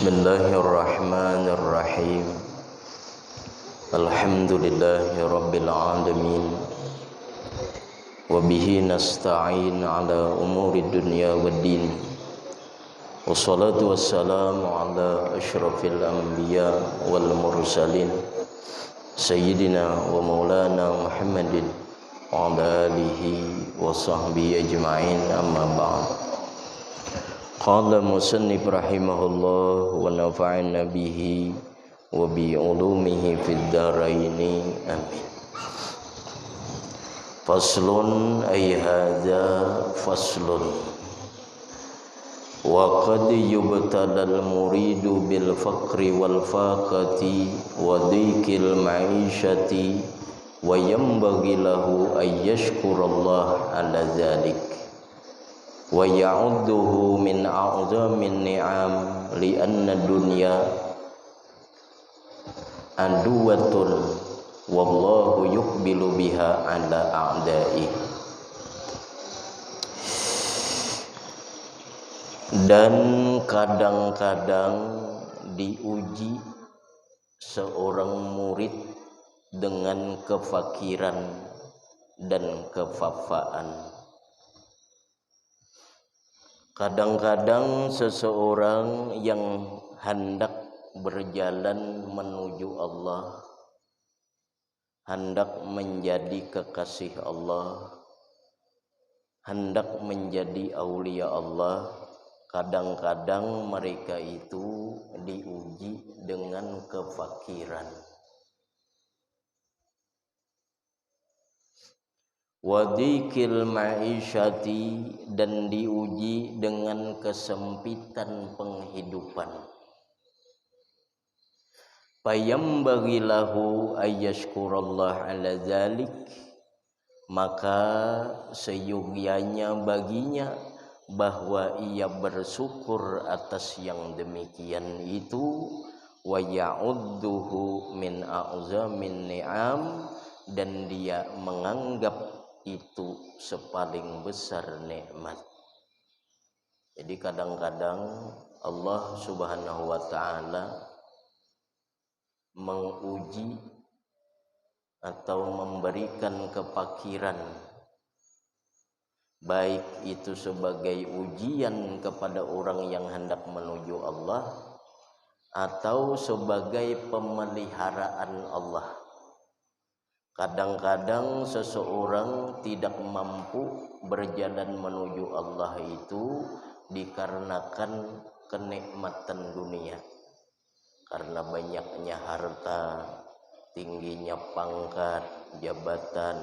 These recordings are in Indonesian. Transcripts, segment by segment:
Bismillahirrahmanirrahim. Alhamdulillahi rabbil alamin. Wa bihi nasta'in ala umuri dunya waddin. Wassalatu wassalamu ala asyrafil anbiya wal mursalin Sayyidina wa maulana Muhammadin wa ala alihi wa sahbihi ajma'in, amma ba'd. Qala musannif rahimahullah wa nafa'ana bihi wa bi ulumihi fid dharaini, amin. Faslun ay hadza faslun wa qad yubtalal muridu bil faqri wal faqati wa dhikil ma'ishati wa yanbaghi lahu ay yashkurallah ala dzalik wa ya'udduhu min a'zamin ni'am li anna dunya aduwatun wallahu yuqbilu biha ala a'da'i. Dan kadang-kadang diuji seorang murid dengan kefakiran dan kefafaan. Kadang-kadang seseorang yang hendak berjalan menuju Allah, hendak menjadi kekasih Allah, hendak menjadi aulia Allah, kadang-kadang mereka itu diuji dengan kefakiran. Wadikil ma'isyati, dan diuji dengan kesempitan penghidupan. Fayambaghi lahu ayyashkurallah ala dzalik, maka seyogyanya baginya bahwa ia bersyukur atas yang demikian itu. Wa ya'udduhu min a'zamin ni'am, dan dia menganggap itu sepaling besar nikmat. Jadi kadang-kadang Allah Subhanahu wa ta'ala menguji atau memberikan kefakiran, baik itu sebagai ujian kepada orang yang hendak menuju Allah atau sebagai pemeliharaan Allah. Kadang-kadang seseorang tidak mampu berjalan menuju Allah itu dikarenakan kenikmatan dunia, karena banyaknya harta, tingginya pangkat, jabatan.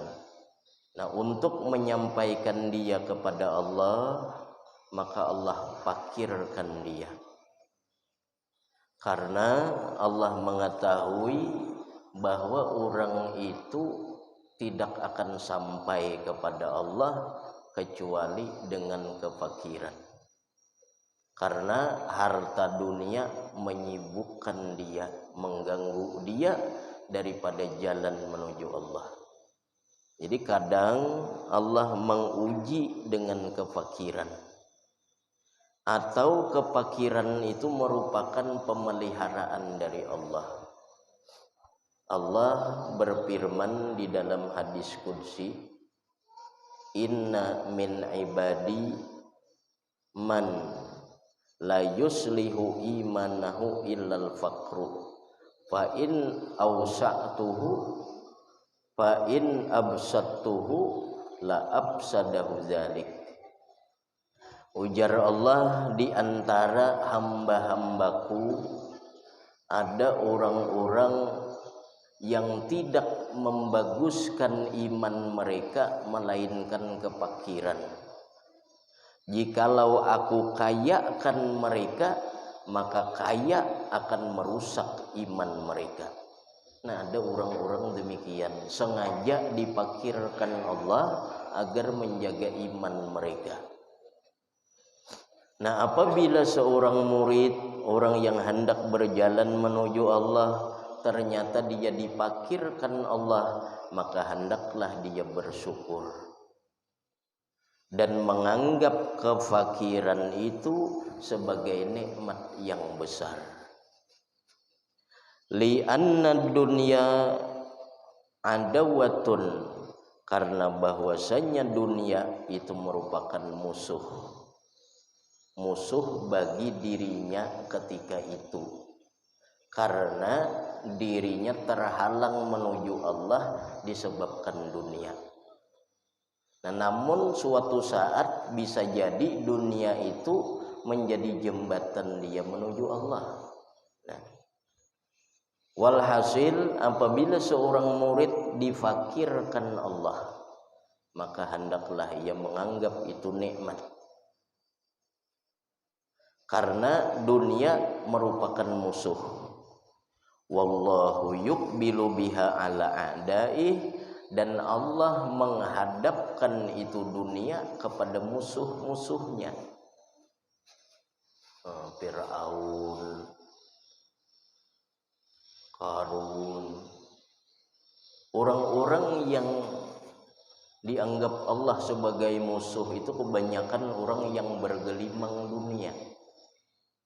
Nah, untuk menyampaikan dia kepada Allah, maka Allah fakirkan dia, karena Allah mengetahui bahwa orang itu tidak akan sampai kepada Allah kecuali dengan kefakiran. Karena harta dunia menyibukkan dia, mengganggu dia daripada jalan menuju Allah. Jadi kadang Allah menguji dengan kefakiran, atau kefakiran itu merupakan pemeliharaan dari Allah. Allah berfirman di dalam hadis qudsi, inna min ibadi man la yuslihu imanahu illal faqru fa in awsa'tuhu fa in absattuhu la absadahu dzalik. Ujar Allah, di antara hamba-hambaku ada orang-orang yang tidak membaguskan iman mereka melainkan kefakiran. Jikalau aku kayakan mereka, maka kaya akan merusak iman mereka. Nah, ada orang-orang demikian, sengaja difakirkan Allah agar menjaga iman mereka. Nah, apabila seorang murid, orang yang hendak berjalan menuju Allah, ternyata dia difakirkan Allah, maka hendaklah dia bersyukur dan menganggap kefakiran itu sebagai nikmat yang besar. li anna dunya adawatun, karena bahwasanya dunia itu merupakan musuh bagi dirinya ketika itu, karena dirinya terhalang menuju Allah disebabkan dunia. Nah, namun suatu saat bisa jadi dunia itu menjadi jembatan dia menuju Allah. Nah, walhasil apabila seorang murid difakirkan Allah, maka hendaklah ia menganggap itu nikmat. Karena dunia merupakan musuh. Wallahu yuqbilu biha ala a'daih, dan Allah menghadapkan itu dunia kepada musuh-musuhnya. Fir'aun, Qarun, orang-orang yang dianggap Allah sebagai musuh itu kebanyakan orang yang bergelimang dunia.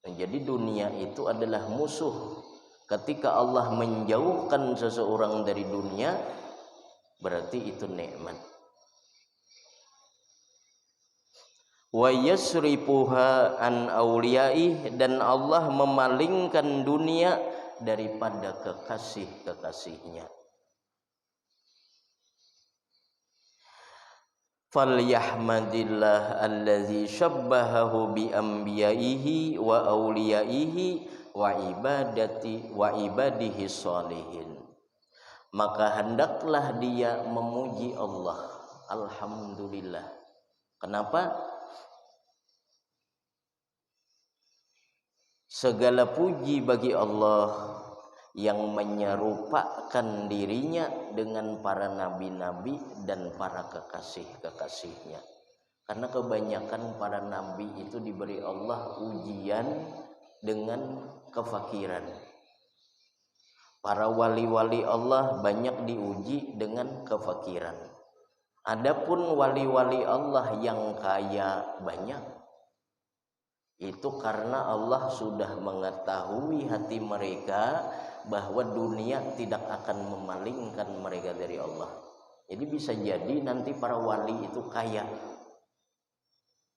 Nah, jadi dunia itu adalah musuh. Ketika Allah menjauhkan seseorang dari dunia, berarti itu nikmat. Wa yasrifuha an auliyaih, dan Allah memalingkan dunia daripada kekasih-kekasihnya. Falyahmadillah allazi syabbahahu bi anbiyaihi wa auliyaihi wa ibadihi sholihin. Maka hendaklah dia memuji Allah. Alhamdulillah. Kenapa? Segala puji bagi Allah yang menyerupakan dirinya dengan para nabi-nabi dan para kekasih-kekasihnya. Karena kebanyakan para nabi itu diberi Allah ujian dengan kefakiran. Para wali-wali Allah banyak diuji dengan kefakiran. Adapun wali-wali Allah yang kaya banyak, itu karena Allah sudah mengetahui hati mereka bahwa dunia tidak akan memalingkan mereka dari Allah. Jadi bisa jadi nanti para wali itu kaya,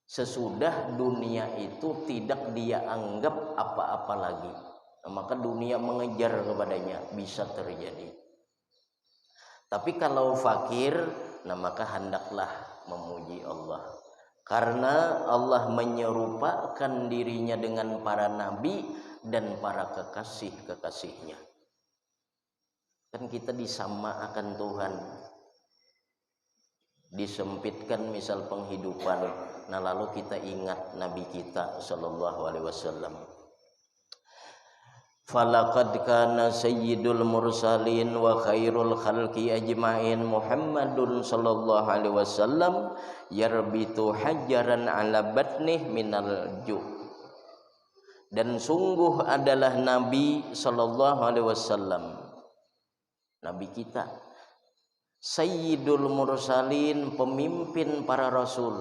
sesudah dunia itu tidak dia anggap apa-apa lagi. Nah, maka dunia mengejar kepadanya, bisa terjadi. Tapi kalau fakir, nah maka hendaklah memuji Allah. Karena Allah menyerupakan dirinya dengan para nabi dan para kekasih-kekasihnya. Kan kita disamakan Tuhan, disempitkan misal penghidupan. Nah lalu kita ingat Nabi kita Sallallahu Alaihi Wasallam. Falaqad kana sayyidul mursalin wa khairul khalqi ajma'in Muhammadun sallallahu alaihi wasallam yarbitu hajaran ala batnih minal ju'. Dan sungguh adalah Nabi sallallahu alaihi wasallam, Nabi kita, sayyidul mursalin, pemimpin para rasul,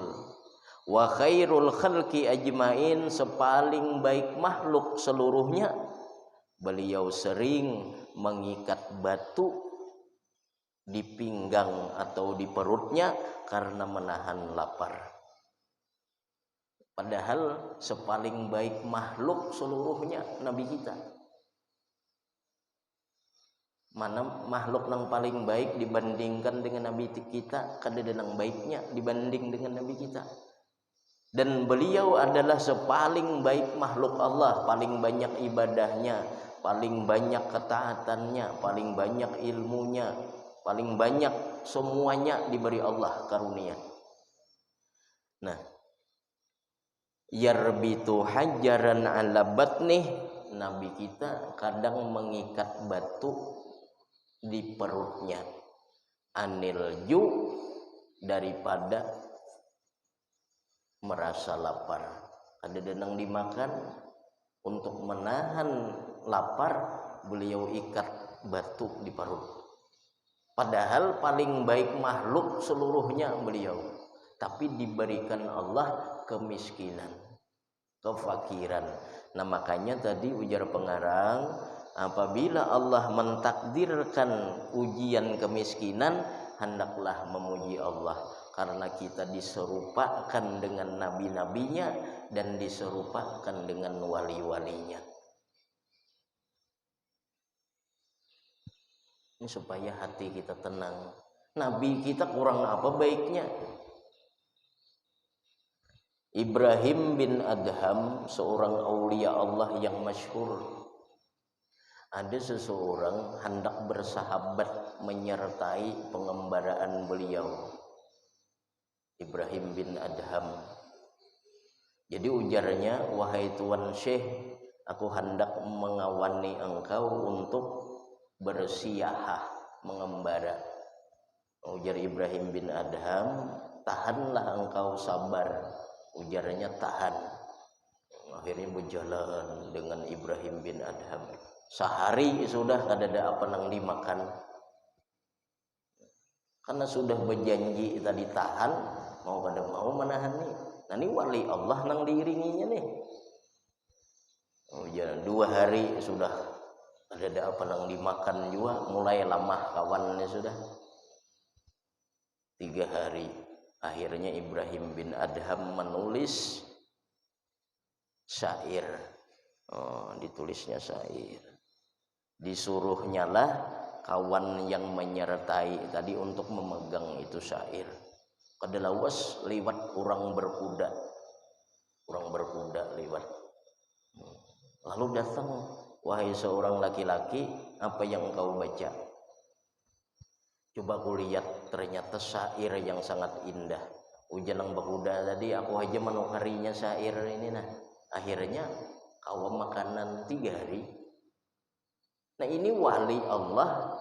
wa khairul khalqi ajma'in, sepaling baik makhluk seluruhnya. Beliau sering mengikat batu di pinggang atau di perutnya karena menahan lapar. Padahal sepaling baik makhluk seluruhnya Nabi kita. Mana makhluk yang paling baik dibandingkan dengan Nabi kita? Kada ada yang baiknya dibanding dengan Nabi kita. Dan beliau adalah sepaling baik makhluk Allah, paling banyak ibadahnya, paling banyak ketaatannya, paling banyak ilmunya, paling banyak semuanya diberi Allah karunia. Nah, yarbitu hajaran ala batnih, Nabi kita kadang mengikat batu di perutnya, anil ju, daripada merasa lapar. Ada denang dimakan, untuk menahan lapar beliau ikat batu di perut. Padahal paling baik makhluk seluruhnya beliau, tapi diberikan Allah kemiskinan, kefakiran. Nah makanya tadi ujar pengarang, apabila Allah mentakdirkan ujian kemiskinan, hendaklah memuji Allah, karena kita diserupakan dengan nabi-nabinya dan diserupakan dengan wali-walinya. Ini supaya hati kita tenang. Nabi kita kurang apa baiknya? Ibrahim bin Adham, seorang aulia Allah yang masyhur. Ada seseorang hendak bersahabat menyertai pengembaraan beliau, Ibrahim bin Adham. Jadi ujarnya, wahai Tuan Syekh, aku hendak mengawani engkau untuk bersiahah mengembara. Ujar Ibrahim bin Adham, tahanlah engkau, sabar. Ujarnya tahan. Akhirnya berjalan dengan Ibrahim bin Adham. Sehari sudah kadada apa nang dimakan. Karena sudah berjanji tadi tahan, mau kada mau menahan nih. Nah ini wali Allah nang diiringinya nih. Jalan 2 hari sudah kadada apa nang dimakan juga, mulai lamah kawannya sudah. 3 hari. Akhirnya Ibrahim bin Adham menulis syair. Ditulisnya syair. Disuruhnya lah kawan yang menyertai tadi untuk memegang itu syair. Kadalawas liwat orang berkuda liwat. Lalu datang, wahai seorang laki-laki, apa yang engkau baca? Coba aku lihat, ternyata syair yang sangat indah. Ujanang berkuda tadi aku aja menukarinya syair ini nah. Akhirnya kau makanan 3 hari. Nah ini wali Allah.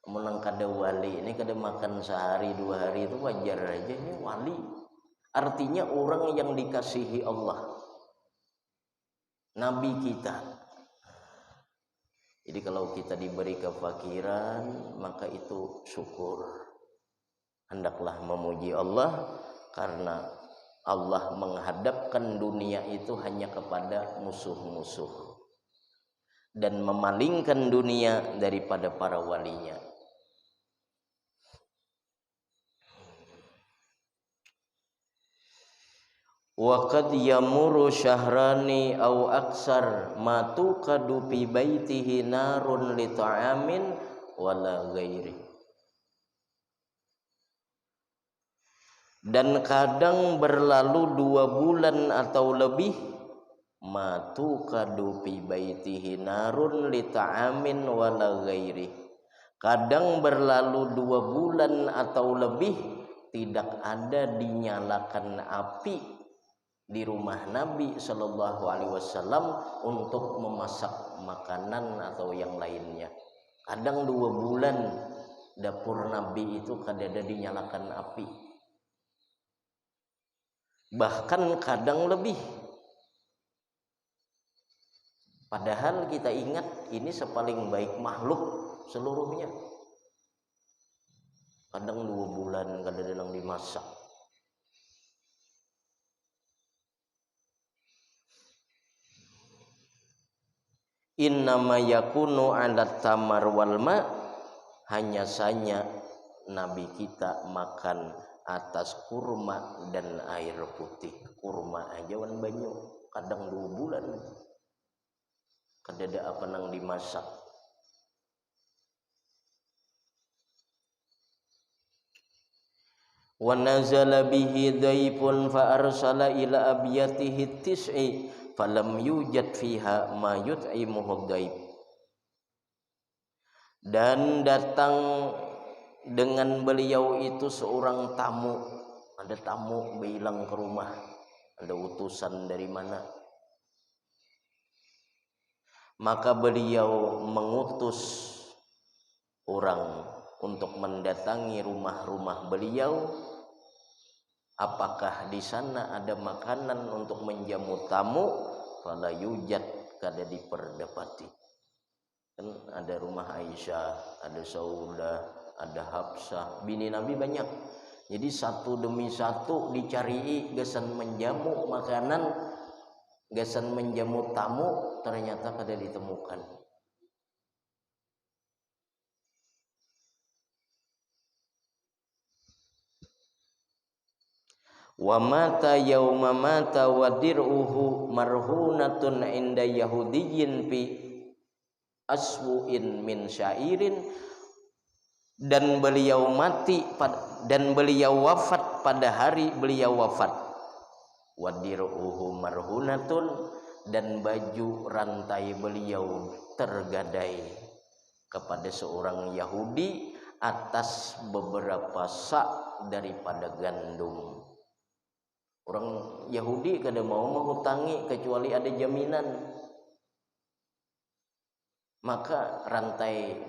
Menang kada wali ini kada makan sehari 2 hari itu wajar aja, ini wali. Artinya orang yang dikasihi Allah. Nabi kita. Jadi kalau kita diberi kefakiran, maka itu syukur. Hendaklah memuji Allah, karena Allah menghadapkan dunia itu hanya kepada musuh-musuh dan memalingkan dunia daripada para walinya. Wa qad yamuru syahrani aw aksar ma tuqadu fi baitihi narun li ta'amin wala ghairi. Dan kadang berlalu 2 bulan atau lebih, ma tuqadu fi baitihi narun li ta'amin wala ghairi. Kadang berlalu 2 bulan atau lebih tidak ada dinyalakan api di rumah Nabi Shallallahu Alaihi Wasallam untuk memasak makanan atau yang lainnya. Kadang 2 bulan dapur Nabi itu kadada dinyalakan api. Bahkan kadang lebih. Padahal kita ingat ini sepaling baik makhluk seluruhnya. Kadang 2 bulan kadada nang dimasak. Innama yakunu ala tamar wal ma, hanya saja Nabi kita makan atas kurma dan air putih. Kurma aja wan banyu, kadang 2 bulan kadada apa nang dimasak. Wa nazala bihi dhaifun fa arsala ila abyatihi tis'i falam yujad fiha ma yut'imuhu dhaif. Dan datang dengan beliau itu seorang tamu. Ada tamu bilang ke rumah, ada utusan dari mana. Maka beliau mengutus orang untuk mendatangi rumah-rumah beliau. Apakah di sana ada makanan untuk menjamu tamu? Fala yujad, kada diperdapati. Kan ada rumah Aisyah, ada Saudah, ada Hafsah, bini Nabi banyak. Jadi satu demi satu dicari gesan menjamu makanan gasan menjamu tamu ternyata kada ditemukan. Wa mata yauma mata wa dir'uhu marhunatun inda yahudiyyin fi aswu'in min syairin, dan beliau mati dan beliau wafat pada hari beliau wafat. Wa dir'uhu marhunatun, dan baju rantai beliau tergadai kepada seorang Yahudi atas beberapa sak daripada gandum. Orang Yahudi kada mau menghutangi kecuali ada jaminan. Maka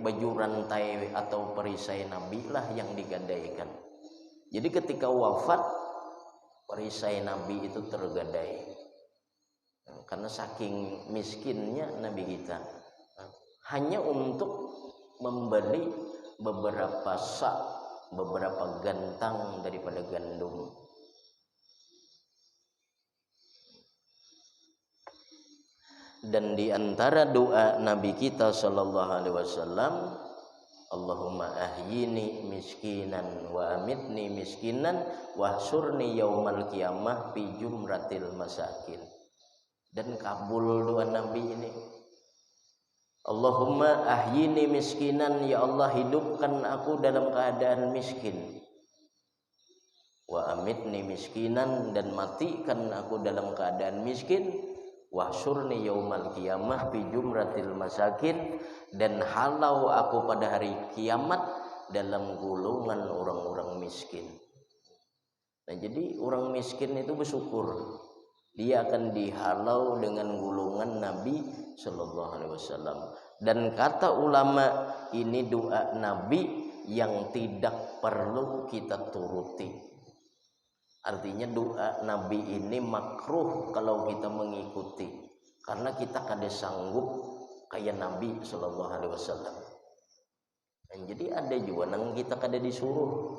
baju rantai atau perisai Nabi lah yang digadaikan. Jadi ketika wafat, perisai Nabi itu tergadai. Karena saking miskinnya Nabi kita, hanya untuk membeli beberapa sak, beberapa gantang daripada gandum. Dan di antara doa Nabi kita sallallahu alaihi wasallam, Allahumma ahyini miskinan wa amitni miskinan wahsurni yaumal qiyamah fi jumratil masakin. Dan kabul doa Nabi ini. Allahumma ahyini miskinan, ya Allah hidupkan aku dalam keadaan miskin. Wa amitni miskinan, dan matikan aku dalam keadaan miskin. Wahsyurni yaumal qiyamah fi jumratil masakin, dan halau aku pada hari kiamat dalam golongan orang-orang miskin. Nah, jadi orang miskin itu bersyukur, dia akan dihalau dengan golongan Nabi sallallahu alaihi wasallam. Dan kata ulama, ini doa Nabi yang tidak perlu kita turuti. Artinya doa Nabi ini makruh kalau kita mengikuti, karena kita kada sanggup kayak Nabi sallallahu alaihi wasallam. Dan jadi ada juga nang kita kada disuruh.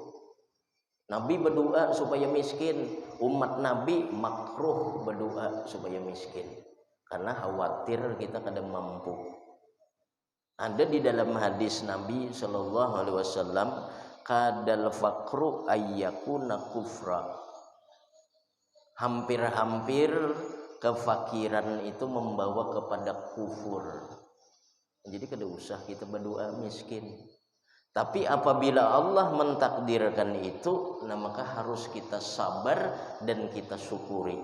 Nabi berdoa supaya miskin, umat Nabi makruh berdoa supaya miskin, karena khawatir kita kada mampu. Ada di dalam hadis Nabi sallallahu alaihi wasallam, kadal faqru ayyakuna kufra. Hampir-hampir kefakiran itu membawa kepada kufur. Jadi kada usah kita berdoa miskin. Tapi apabila Allah mentakdirkan itu, nah maka harus kita sabar dan kita syukuri.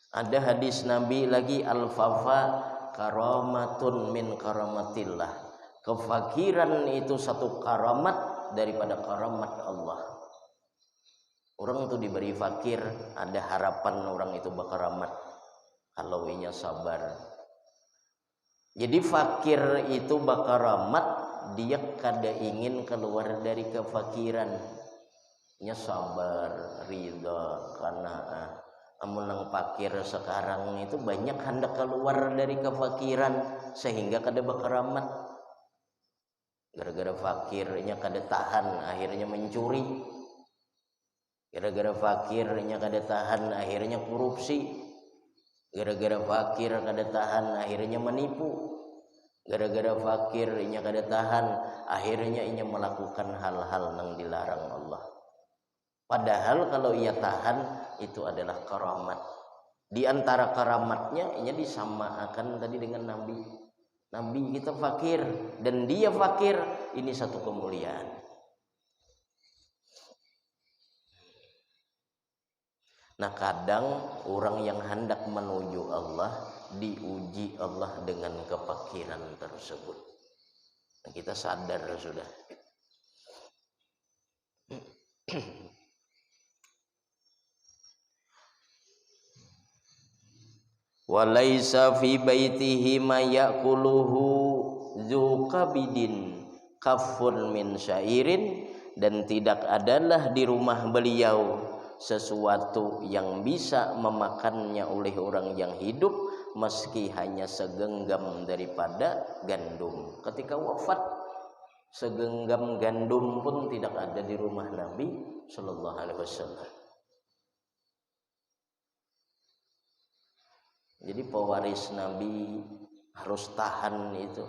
Ada hadis Nabi lagi, al-fafa karamatun min karamatillah. Kefakiran itu satu karamat daripada karamat Allah. Orang itu diberi fakir, ada harapan orang itu bakaramat kalau inya sabar. Jadi fakir itu bakaramat, dia kada ingin keluar dari kefakiran. Nya sabar, ridha, qanaah. Amun nang fakir sekarang itu banyak hendak keluar dari kefakiran sehingga kada bakaramat. Gara-gara fakirnya kada tahan, akhirnya mencuri. Gara-gara fakirnya kada tahan, akhirnya korupsi. Gara-gara fakir kada tahan, akhirnya menipu. Gara-gara fakirnya kada tahan, akhirnya ia melakukan hal-hal yang dilarang Allah. Padahal kalau ia tahan, itu adalah karamat. Di antara karamatnya, ia disamakan tadi dengan Nabi. Nabi kita fakir dan dia fakir, ini satu kemuliaan. Nah, kadang orang yang hendak menuju Allah diuji Allah dengan kefakiran tersebut. Nah, kita sadar sudah. Walaisa fi baitihi ma ya'kuluhu dzu kabidin kafun min syairin, dan tidak adalah di rumah beliau sesuatu yang bisa memakannya oleh orang yang hidup meski hanya segenggam daripada gandum. Ketika wafat, segenggam gandum pun tidak ada di rumah Nabi sallallahu alaihi wasallam. Jadi pewaris Nabi harus tahan itu.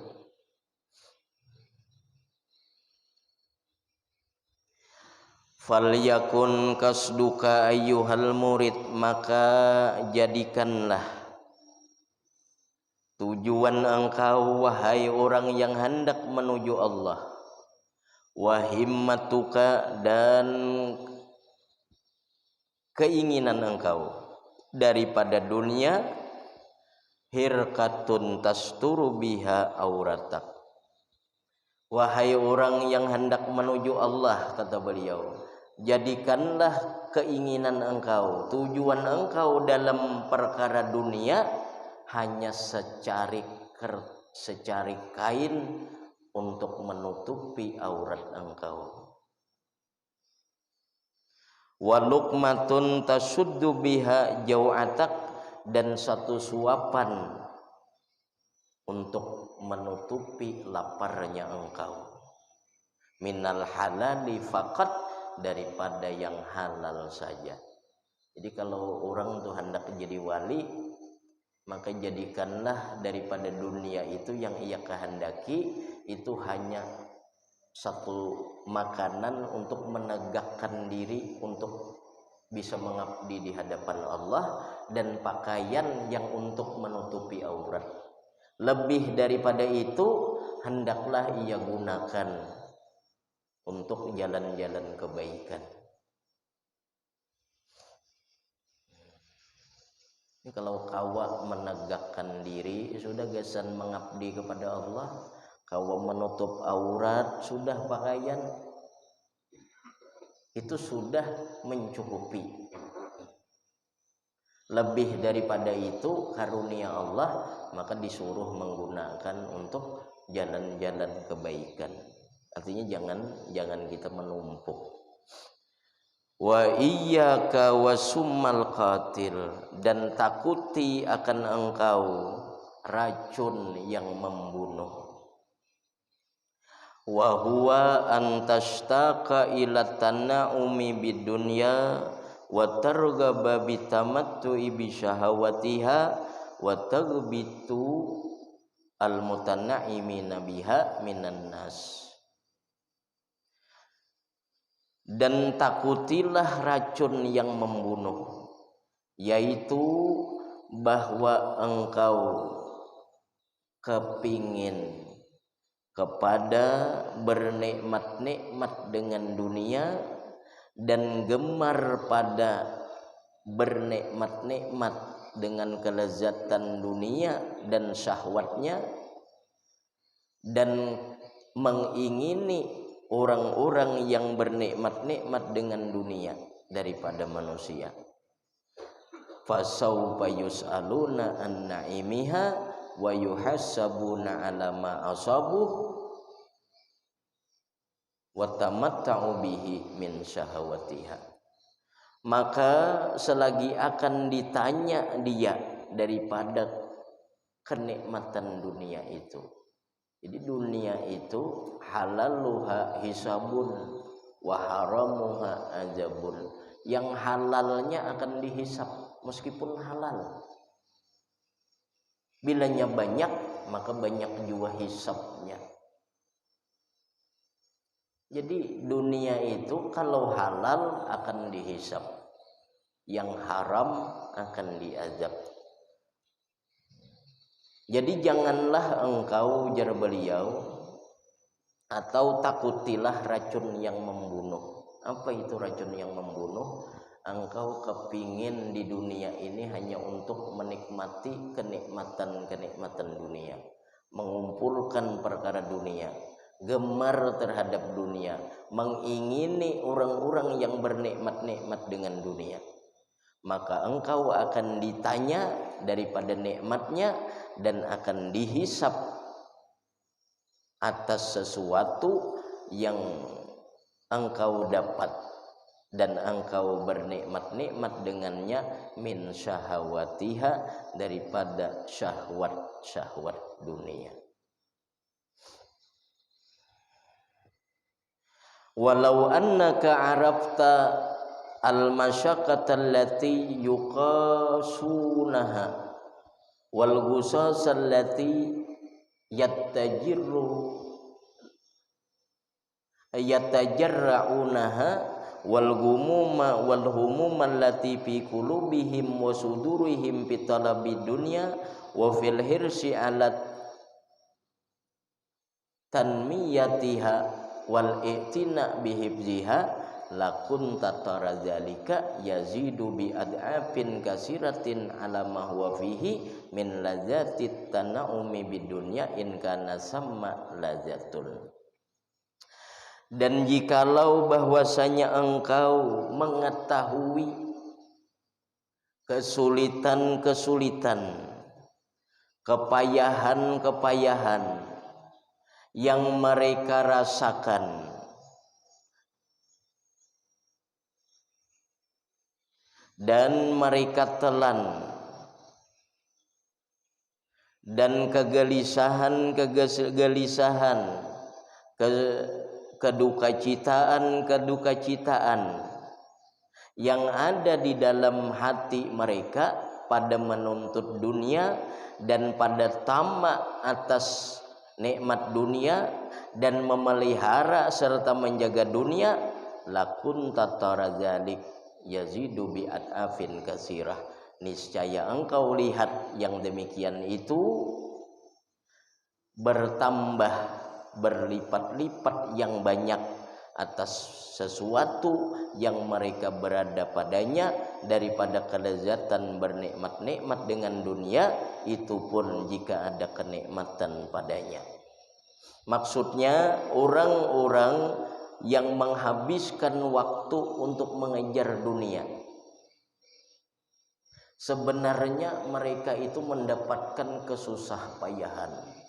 Falyakun kasduka ayyuhal murid, maka jadikanlah tujuan engkau wahai orang yang hendak menuju Allah, wa himmatuka, dan keinginan engkau daripada dunia, hirqatun tasturu biha auratak. Wahai orang yang hendak menuju Allah, kata beliau, jadikanlah keinginan engkau, tujuan engkau dalam perkara dunia hanya secarik kain untuk menutupi aurat engkau. Wa luqmatun tasuddu biha jau'atak, dan satu suapan untuk menutupi laparnya engkau. Minal halali faqat, daripada yang halal saja. Jadi kalau orang tuh hendak jadi wali, maka jadikanlah daripada dunia itu yang ia kehendaki itu hanya satu makanan untuk menegakkan diri untuk bisa mengabdi di hadapan Allah, dan pakaian yang untuk menutupi aurat. Lebih daripada itu hendaklah ia gunakan untuk jalan-jalan kebaikan. Ini kalau kawa menegakkan diri sudah gesan mengabdi kepada Allah, kawa menutup aurat sudah pakaian, itu sudah mencukupi. Lebih daripada itu karunia Allah, maka disuruh menggunakan untuk jalan-jalan kebaikan. Artinya jangan kita menumpuk. Wa iyyaka wasummal qatil, dan takuti akan engkau racun yang membunuh. Wa huwa antastaqa ila tana'umi bidunya wa targhaba bitamattu'i bi syahawatiha wa taghbitu al mutana'imina biha minan nas. Dan takutilah racun yang membunuh, yaitu bahwa engkau kepingin kepada bernikmat-nikmat dengan dunia dan gemar pada bernikmat-nikmat dengan kelezatan dunia dan syahwatnya, dan mengingini orang-orang yang bernikmat-nikmat dengan dunia daripada manusia. Fasawfa yus'aluna an na'imiha wa yuhassabuna 'ala ma asabu wa tamatta'u bihi min syahawatiha. Maka selagi akan ditanya dia daripada kenikmatan dunia itu. Jadi dunia itu halaluha hisabun wa haramuha ajabun. Yang halalnya akan dihisab meskipun halal. Bilanya banyak, maka banyak juga hisabnya. Jadi dunia itu kalau halal akan dihisab, yang haram akan diazab. Jadi janganlah engkau, jar beliau, atau takutilah racun yang membunuh. Apa itu racun yang membunuh? Engkau kepingin di dunia ini hanya untuk menikmati kenikmatan-kenikmatan dunia, mengumpulkan perkara dunia, gemar terhadap dunia, mengingini orang-orang yang bernikmat-nikmat dengan dunia. Maka engkau akan ditanya daripada nikmatnya dan akan dihisab atas sesuatu yang engkau dapat dan engkau bernikmat-nikmat dengannya, min syahawatiha, daripada syahwat-syahwat dunia. Walau annaka arafta al-masyaqqata allati yuqasunaha wal ghusas allati yatajarra'unaha wal humuma allati fi qulubihim wa sudurihim fi talabid dunya wa fil hirsi ala tanmiyatiha wal i'tina bihibziha lakun tatara zalika yazidu bi ad'afin kasiratin ala ma huwa fihi min lazzatit tana'umi bidunya in kana samma lazzatul. Dan jikalau bahwasanya engkau mengetahui kesulitan-kesulitan, kepayahan-kepayahan yang mereka rasakan, dan mereka telan, dan kegelisahan, kedukacitaan yang ada di dalam hati mereka pada menuntut dunia dan pada tamak atas nikmat dunia dan memelihara serta menjaga dunia, lakun tatara zalik yazidu bi ad'afin kasirah, niscaya engkau lihat yang demikian itu bertambah berlipat-lipat yang banyak atas sesuatu yang mereka berada padanya daripada kelezatan bernikmat-nikmat dengan dunia, itu pun jika ada kenikmatan padanya. Maksudnya orang-orang yang menghabiskan waktu untuk mengejar dunia, sebenarnya mereka itu mendapatkan kesusah payahan.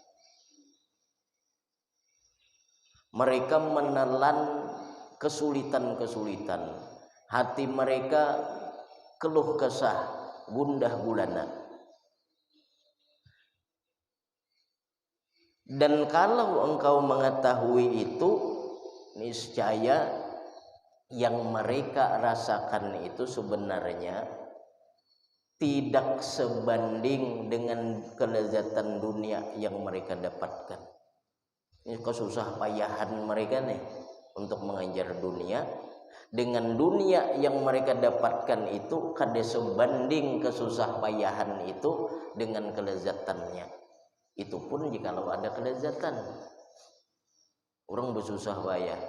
Mereka menelan kesulitan-kesulitan, hati mereka keluh kesah, gundah gulana. Dan kalau engkau mengetahui itu, niscaya yang mereka rasakan itu sebenarnya tidak sebanding dengan kelezatan dunia yang mereka dapatkan. Ini kesusah payahan mereka nih untuk mengejar dunia, dengan dunia yang mereka dapatkan itu kada sebanding kesusah payahan itu dengan kelezatannya. Itu pun jikalau ada kelezatan. Orang bersusah payah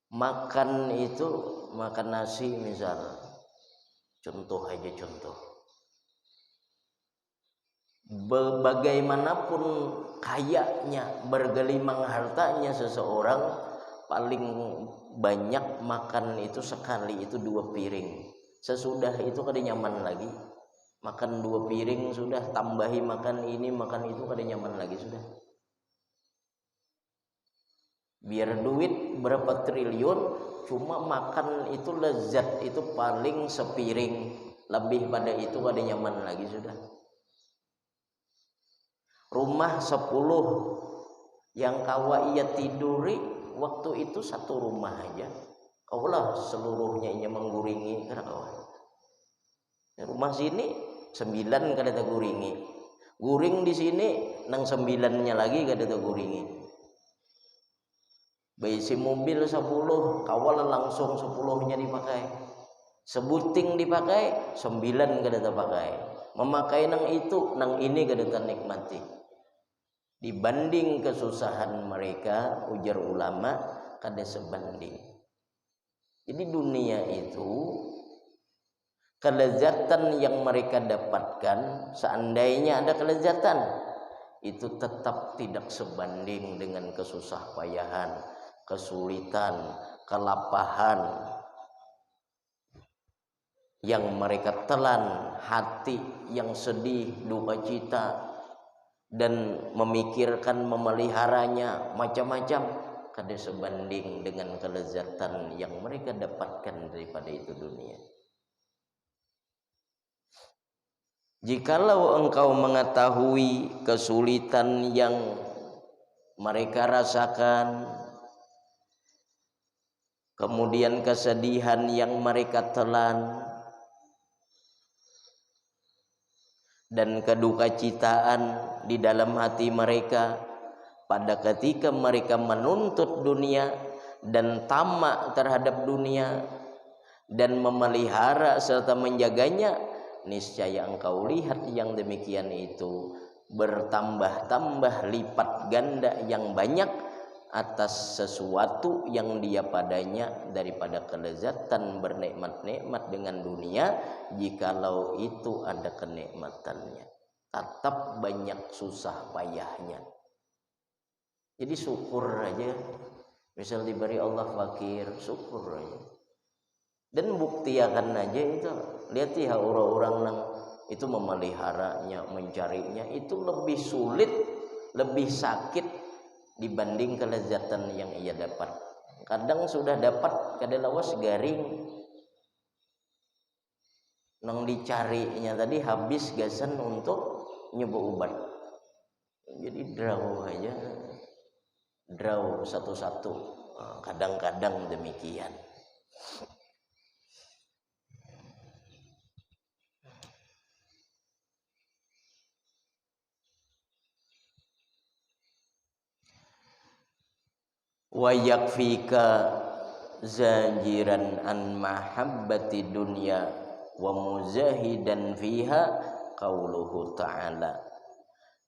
makan itu, makan nasi misal, contoh, bagaimanapun kayanya, bergelimang hartanya seseorang, paling banyak makan itu sekali itu 2 piring. Sesudah itu kada nyaman lagi. Makan 2 piring sudah, tambahi makan ini makan itu, kada nyaman lagi sudah. Biar duit berapa triliun, cuma makan itu lezat itu paling sepiring, lebih pada itu kada nyaman lagi sudah. Rumah 10 yang kawa ia tiduri waktu itu 1 rumah aja, kaulah seluruhnya ia mengguringi karena kawan. Rumah sini 9 kada guringi, guring di sini nang 9-nya lagi kada guringi. Baisi mobil 10, kawal langsung 10-nya dipakai. Sebuting dipakai 9 kada pakai. Memakai nang itu, nang ini kada nikmati. Dibanding kesusahan mereka, ujar ulama, kada sebanding. Jadi dunia itu, kelezatan yang mereka dapatkan, seandainya ada kelezatan, itu tetap tidak sebanding dengan kesusah payahan, kesulitan, kelapahan yang mereka telan, hati yang sedih, duka cita, dan memikirkan memeliharanya macam-macam, kada sebanding dengan kelezatan yang mereka dapatkan daripada itu dunia. Jikalau engkau mengetahui kesulitan yang mereka rasakan, kemudian kesedihan yang mereka telan, dan kedukacitaan di dalam hati mereka pada ketika mereka menuntut dunia dan tamak terhadap dunia dan memelihara serta menjaganya, niscaya engkau lihat yang demikian itu bertambah-tambah lipat ganda yang banyak atas sesuatu yang dia padanya daripada kelezatan bernikmat-nikmat dengan dunia, jikalau itu ada kenikmatannya. Tetap banyak susah payahnya. Jadi syukur aja. Misal diberi Allah fakir, syukur aja. Dan buktikan aja itu. Lihat ya orang-orang yang itu memeliharanya, mencarinya itu lebih sulit, lebih sakit dibanding kelezatan yang ia dapat. Kadang sudah dapat kadang lawas garing nang dicarinya tadi habis gasan untuk nyoba obat. Jadi draw aja, draw satu-satu. Kadang-kadang demikian. Wa yakfika zanjiran an mahabbati dunya wa muzahidan fiha qauluhu ta'ala,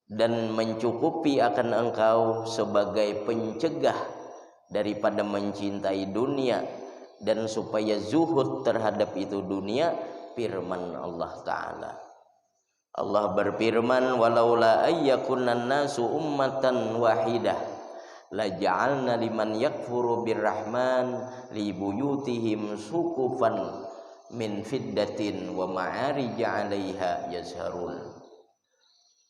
dan mencukupi akan engkau sebagai pencegah daripada mencintai dunia dan supaya zuhud terhadap itu dunia, firman Allah Ta'ala. Allah berfirman, walaula ayyakunan nasu ummatan wahidah la ja'alna liman yakfuru birrahman li buyutihim sukufan min fiddatin wa ma'arija 'alaiha yazharun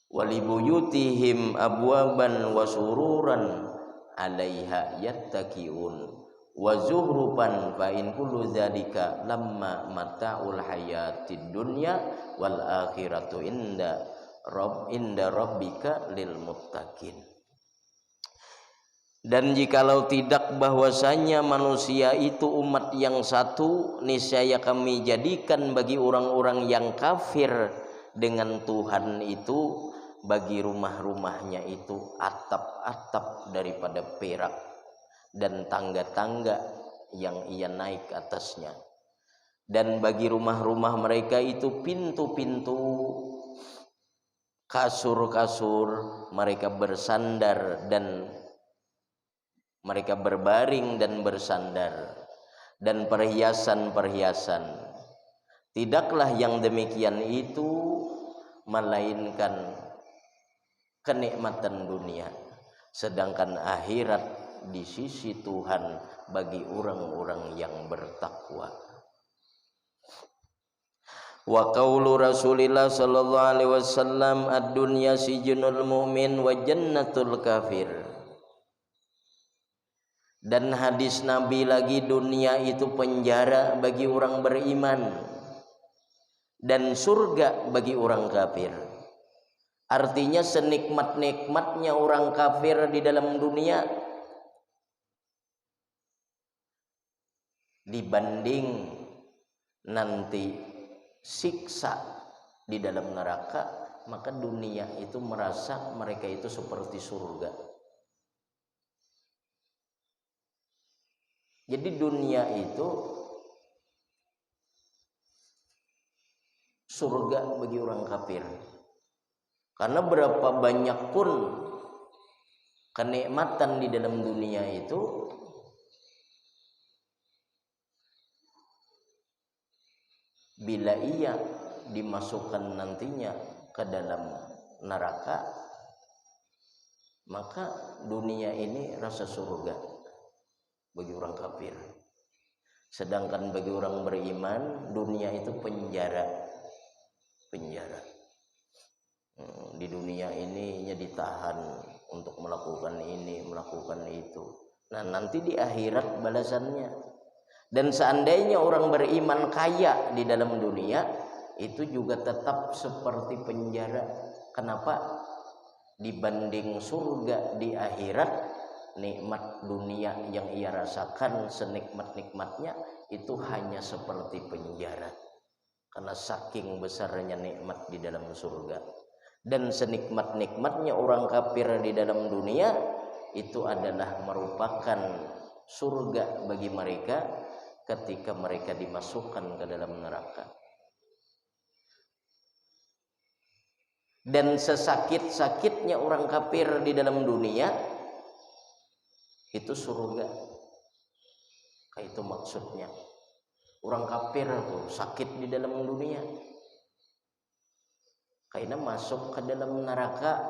wa li buyutihim abwaban wa sururan 'alaiha yattaqiun wa zuhruban fa in kullu dzalika lamma mata'ul hayatid dunya wal akhiratu inda rabbika lil muttaqin. Dan jikalau tidak bahwasanya manusia itu umat yang satu, niscaya kami jadikan bagi orang-orang yang kafir dengan Tuhan itu bagi rumah-rumahnya itu atap-atap daripada perak dan tangga-tangga yang ia naik atasnya, dan bagi rumah-rumah mereka itu pintu-pintu, kasur-kasur mereka bersandar dan mereka berbaring dan bersandar, dan perhiasan-perhiasan. Tidaklah yang demikian itu melainkan kenikmatan dunia, sedangkan akhirat di sisi Tuhan bagi orang-orang yang bertakwa. Wa qaulu Rasulillah sallallahu alaihi wasallam, ad-dunya sijnul mu'min wa jannatul kafir. Dan hadis Nabi lagi, dunia itu penjara bagi orang beriman dan surga bagi orang kafir. Artinya senikmat-nikmatnya orang kafir di dalam dunia dibanding nanti siksa di dalam neraka, maka dunia itu merasa mereka itu seperti surga. Jadi dunia itu surga bagi orang kafir. Karena berapa banyak pun kenikmatan di dalam dunia itu bila ia dimasukkan nantinya ke dalam neraka, maka dunia ini rasa surga bagi orang kafir. Sedangkan bagi orang beriman, dunia itu penjara. Di dunia ini ditahan untuk melakukan ini, melakukan itu. Nah, nanti di akhirat balasannya. Dan seandainya orang beriman kaya di dalam dunia, itu juga tetap seperti penjara. Kenapa? Dibanding surga di akhirat, nikmat dunia yang ia rasakan senikmat-nikmatnya itu hanya seperti penjara. karena saking besarnya nikmat di dalam surga. Dan senikmat-nikmatnya orang kafir di dalam dunia itu adalah merupakan surga bagi mereka ketika mereka dimasukkan ke dalam neraka. Dan sesakit-sakitnya orang kafir di dalam dunia itu surga. Kayak itu maksudnya. Orang kafir tuh sakit di dalam dunia. Karena masuk ke dalam neraka,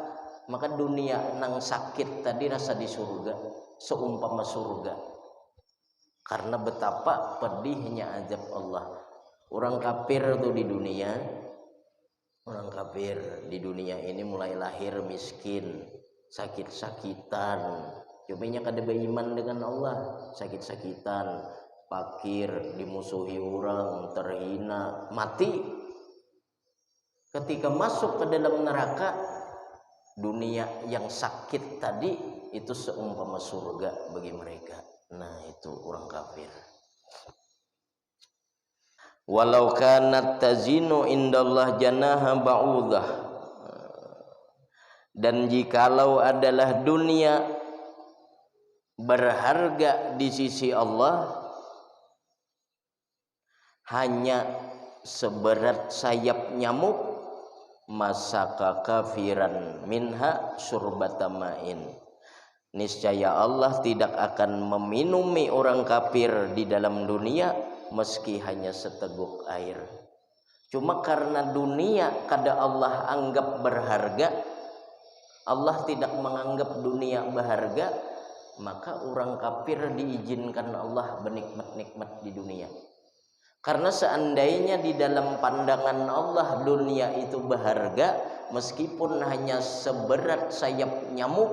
maka dunia nang sakit tadi rasa di surga, seumpama surga. Karena betapa pedihnya azab Allah. Orang kafir tuh di dunia, orang kafir di dunia ini mulai lahir miskin, sakit-sakitan. Cobanya kada beriman dengan Allah, sakit-sakitan, fakir, dimusuhi orang, terhina, mati. Ketika masuk ke dalam neraka, dunia yang sakit tadi itu seumpama surga bagi mereka. Nah, itu orang kafir. Walau kanat tazinu indallah janaha ba'udah. Dan jikalau adalah dunia berharga di sisi Allah hanya seberat sayap nyamuk, masaka kafiran minha surbatamain. Niscaya Allah tidak akan meminumi orang kafir di dalam dunia meski hanya seteguk air. Cuma karena dunia kada Allah anggap berharga, Allah tidak menganggap dunia berharga, maka orang kafir diizinkan Allah bernikmat-nikmat di dunia. Karena seandainya di dalam pandangan Allah dunia itu berharga, meskipun hanya seberat sayap nyamuk,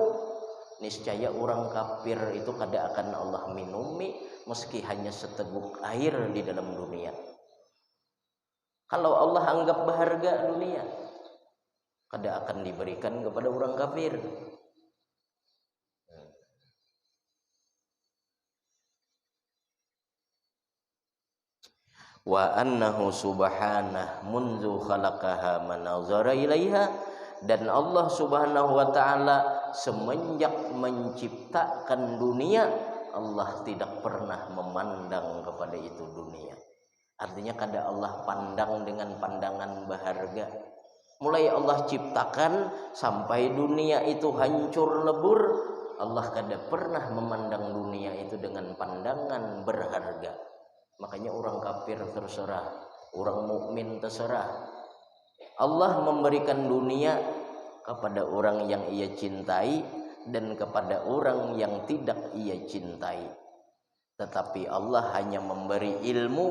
niscaya orang kafir itu kada akan Allah minumi meski hanya seteguk air di dalam dunia. Kalau Allah anggap berharga dunia, kada akan diberikan kepada orang kafir. Wa annahu subhanah munzu khalaqaha manazara ilaiha, dan Allah subhanahu wa ta'ala semenjak menciptakan dunia, Allah tidak pernah memandang kepada itu dunia. Artinya kada Allah pandang dengan pandangan berharga. Mulai Allah ciptakan sampai dunia itu hancur lebur, Allah kada pernah memandang dunia itu dengan pandangan berharga. Makanya orang kafir terserah, orang mukmin terserah. Allah memberikan dunia kepada orang yang ia cintai dan kepada orang yang tidak ia cintai. Tetapi Allah hanya memberi ilmu,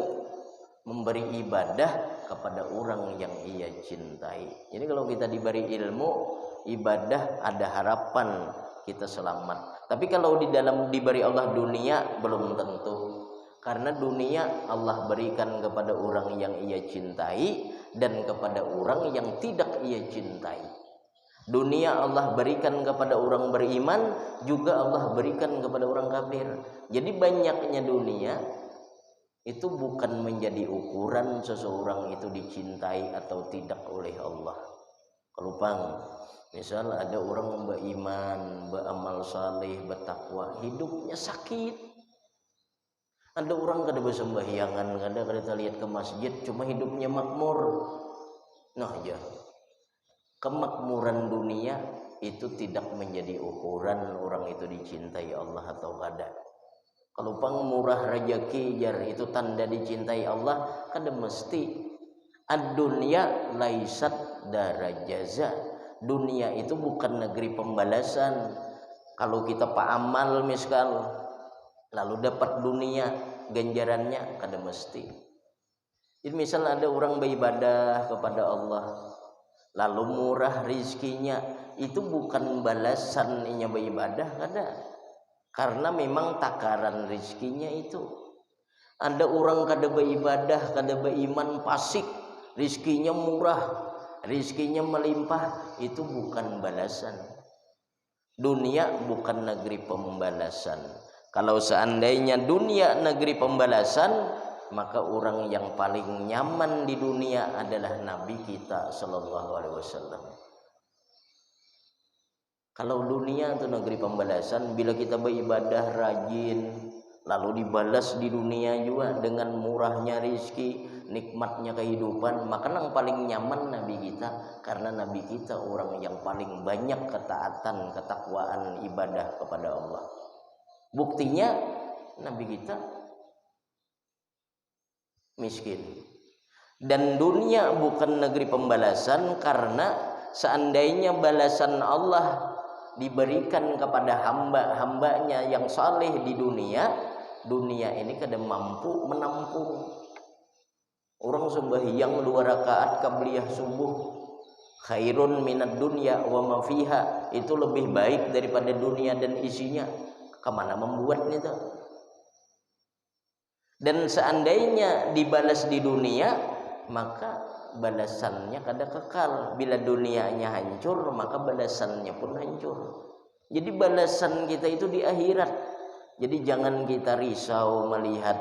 memberi ibadah kepada orang yang ia cintai. Jadi kalau kita diberi ilmu, ibadah, ada harapan kita selamat. Tapi kalau di dalam diberi Allah dunia, belum tentu. Karena dunia Allah berikan kepada orang yang ia cintai dan kepada orang yang tidak ia cintai. Dunia Allah berikan kepada orang beriman, juga Allah berikan kepada orang kafir. Jadi banyaknya dunia itu bukan menjadi ukuran seseorang itu dicintai atau tidak oleh Allah. Kalau pang, misal ada orang beriman, beramal saleh, bertakwa, hidupnya sakit. Ada orang kada bersembahyangan, kada kita lihat ke masjid, cuma hidupnya makmur. Nah ya, kemakmuran dunia itu tidak menjadi ukuran orang itu dicintai Allah atau kada. Kalau pang murah rezeki jar itu tanda dicintai Allah, kada mesti. Ad-dunya laisat darajaza. Dunia itu bukan negeri pembalasan. Kalau kita paamal misal lalu dapat dunia ganjarannya, kada mesti. Jadi misal ada orang beribadah kepada Allah lalu murah rizkinya, itu bukan balasan inya beribadah, kada. Karena memang takaran rizkinya itu. Ada orang kada beribadah, kada beriman, fasik, rizkinya murah, rizkinya melimpah, itu bukan balasan. Dunia bukan negeri pembalasan. Kalau seandainya dunia negeri pembalasan, maka orang yang paling nyaman di dunia adalah Nabi kita sallallahu alaihi wasallam. Kalau dunia itu negeri pembalasan, bila kita beribadah rajin lalu dibalas di dunia juga dengan murahnya rizki, nikmatnya kehidupan, maka yang paling nyaman Nabi kita, karena Nabi kita orang yang paling banyak ketaatan, ketakwaan, ibadah kepada Allah. Buktinya Nabi kita miskin. Dan dunia bukan negeri pembalasan, karena seandainya balasan Allah diberikan kepada hamba-hambanya yang saleh di dunia ini kada mampu menampung. Orang sembahyang 2 rakaat qabliyah subuh khairun minad dunya wa ma fiha, itu lebih baik daripada dunia dan isinya. Kemana membuatnya itu? Dan seandainya dibalas di dunia, maka balasannya kada kekal. Bila dunianya hancur, maka balasannya pun hancur. Jadi balasan kita itu di akhirat. Jadi jangan kita risau melihat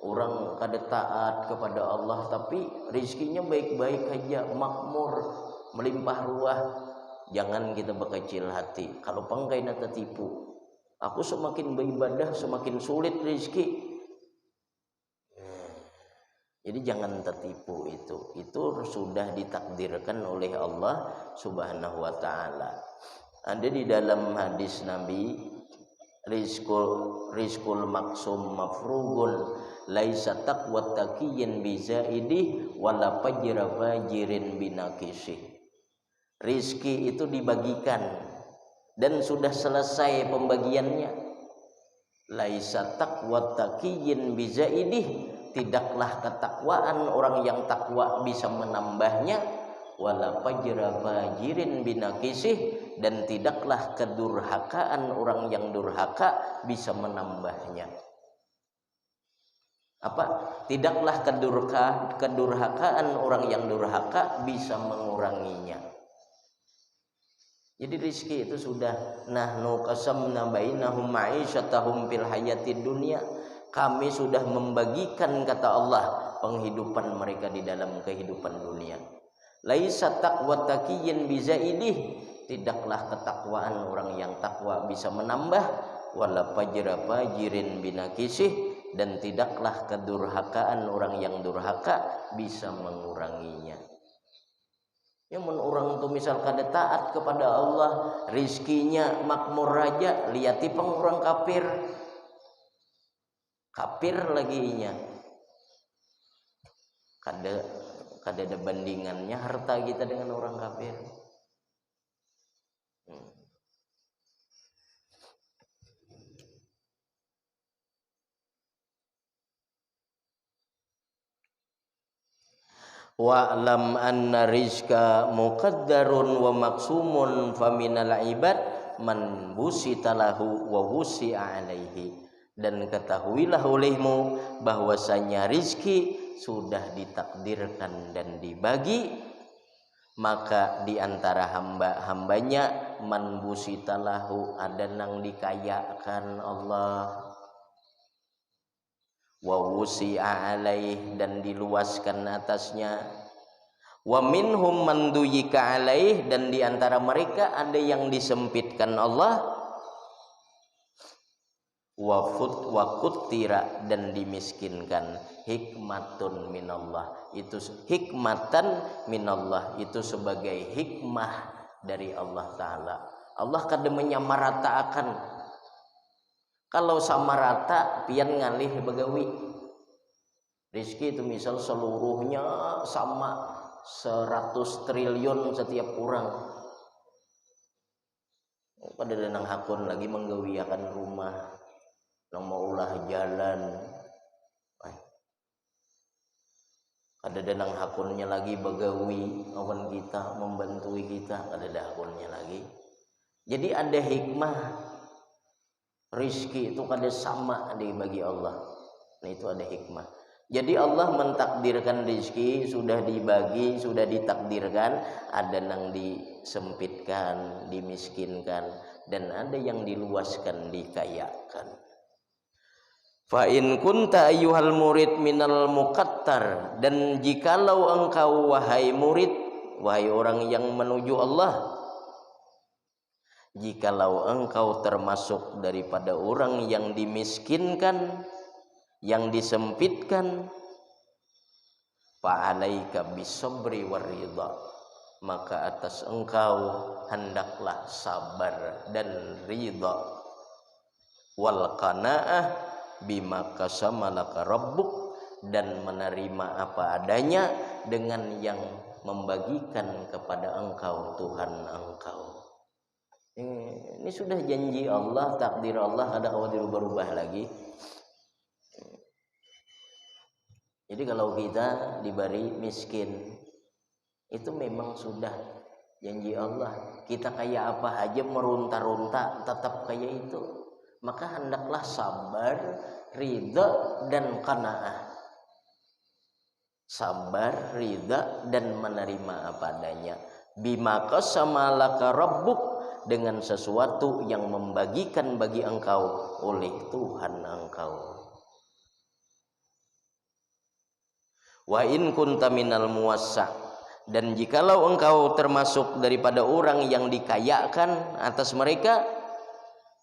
orang kada taat kepada Allah, tapi rizkinya baik-baik aja, makmur, melimpah ruah. Jangan kita berkecil hati. Kalau pangkai nak tertipu, aku semakin beribadah semakin sulit rizki. Jadi jangan tertipu, itu sudah ditakdirkan oleh Allah Subhanahu wa taala. Ada di dalam hadis Nabi, rizqul maksum mafrugun laisa taqwa taqiyyin bizaidih wala fajra fajirin binaqisih. Rizki itu dibagikan dan sudah selesai pembagiannya. Laisa taqwa taqiyyin bizaidih, tidaklah ketakwaan orang yang takwa bisa menambahnya, wala fajra fajirin binaqisih, dan tidaklah kedurhakaan orang yang durhaka bisa menambahnya. Apa? Tidaklah kedurhakaan orang yang durhaka bisa menguranginya. Jadi rizki itu sudah nahnu qasamna bainahum ma'isyatahum fil hayatid dunya. Kami sudah membagikan, kata Allah, penghidupan mereka di dalam kehidupan dunia. Laisa taqwa taqiyyin bizaidih, tidaklah ketakwaan orang yang takwa bisa menambah, wala fajra fajirin binaqisih, dan tidaklah kedurhakaan orang yang durhaka bisa menguranginya. Yang orang tu misal kada taat kepada Allah, rizkinya makmur raja, lihati peng orang kafir lagi nya. Kada ada bandingannya harta kita dengan orang kafir. Wa'lam anna rizqa muqaddarun wa maksumun faminal ibad man busita lahu wa wusi'a alaihi. Dan ketahuilah olehmu bahwasanya rizki sudah ditakdirkan dan dibagi, maka di antara hamba-hambanya man busita lahu, ada nang dikayakan Allah, wa wusi'a alaih, dan diluaskan atasnya, wa minhum man duyika alaih, dan di antara mereka ada yang disempitkan Allah, wa kutira, dan dimiskinkan. Hikmatun minallah, itu hikmatan minallah, itu sebagai hikmah dari Allah Ta'ala. Allah kada menyamaratakan. Kalau sama rata pian ngalih begawi rizki itu, misal seluruhnya sama 100 triliun setiap orang, pada nang hakun lagi menggawiakan rumah, nang mau ulah jalan, ada nang hakunnya lagi begawi awan kita, membantui kita, ada hakunnya lagi. Jadi ada hikmah. Rizki itu kada sama dibagi Allah. Nah, itu ada hikmah. Jadi Allah mentakdirkan rizki, sudah dibagi, sudah ditakdirkan, ada yang disempitkan, dimiskinkan, dan ada yang diluaskan, dikayakan. Fa in kunta ayyuhal murid minal muqattar, dan jikalau engkau wahai murid, wahai orang yang menuju Allah, jikalau engkau termasuk daripada orang yang dimiskinkan, yang disempitkan, fa alaika bisabri waridha, maka atas engkau hendaklah sabar dan ridha, wal qanaah bima qasama laka rabbuk, dan menerima apa adanya dengan yang membagikan kepada engkau Tuhan engkau. Ini sudah janji Allah, takdir Allah, ada khawatir berubah lagi. Jadi kalau kita diberi miskin, itu memang sudah janji Allah. Kita kayak apa aja merunta-runta tetap kayak itu. Maka hendaklah sabar, ridha, dan qanaah. Sabar, ridha, dan menerima apa adanya. Bima qasama laka rabbuk, dengan sesuatu yang membagikan bagi engkau oleh Tuhan engkau. Wa in kunta minal muwassa, dan jikalau engkau termasuk daripada orang yang dikayakan atas mereka,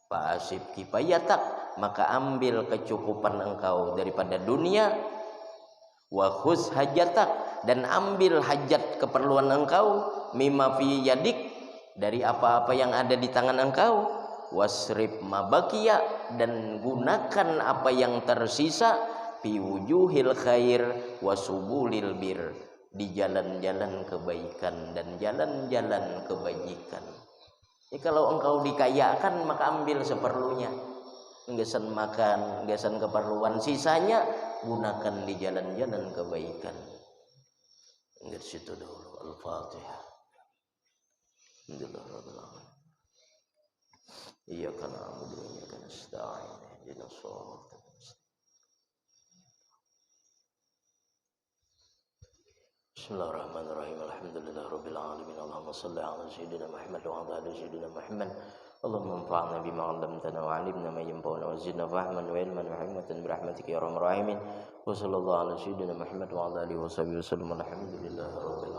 fa'asib kifayatak, maka ambil kecukupan engkau daripada dunia, wa khuz hajatak, dan ambil hajat keperluan engkau, mimma fi yadik, dari apa-apa yang ada di tangan engkau, wasrib mabakiya, dan gunakan apa yang tersisa, fi wujuhil khair wasubulil bir, di jalan-jalan kebaikan dan jalan-jalan kebajikan. Jadi kalau engkau dikayakan, maka ambil seperlunya, nggesan makan, nggesan keperluan, sisanya gunakan di jalan-jalan kebaikan. Dari situ dulu. Al-Fatihah. Alhamdulillah rabbil alamin. Iyyaka na'budu wa iyyaka nasta'in. Ihdinas shiratal mustaqim. Bismillahirrahmanirrahim. Alhamdulillah rabbil alamin. Allahumma shalli ala sayyidina Muhammad wa ala ali sayyidina Muhammad. Allahumma anfa'na bima 'allamtana wa 'allimna ma yanfa'una wa zidna fahman wa ilman wa hikmatan bi rahmatika ya arhamar rahimin. Wa sallallahu ala sayyidina Muhammad wa ala alihi wa sahbihi wasallam. Alhamdulillah rabbil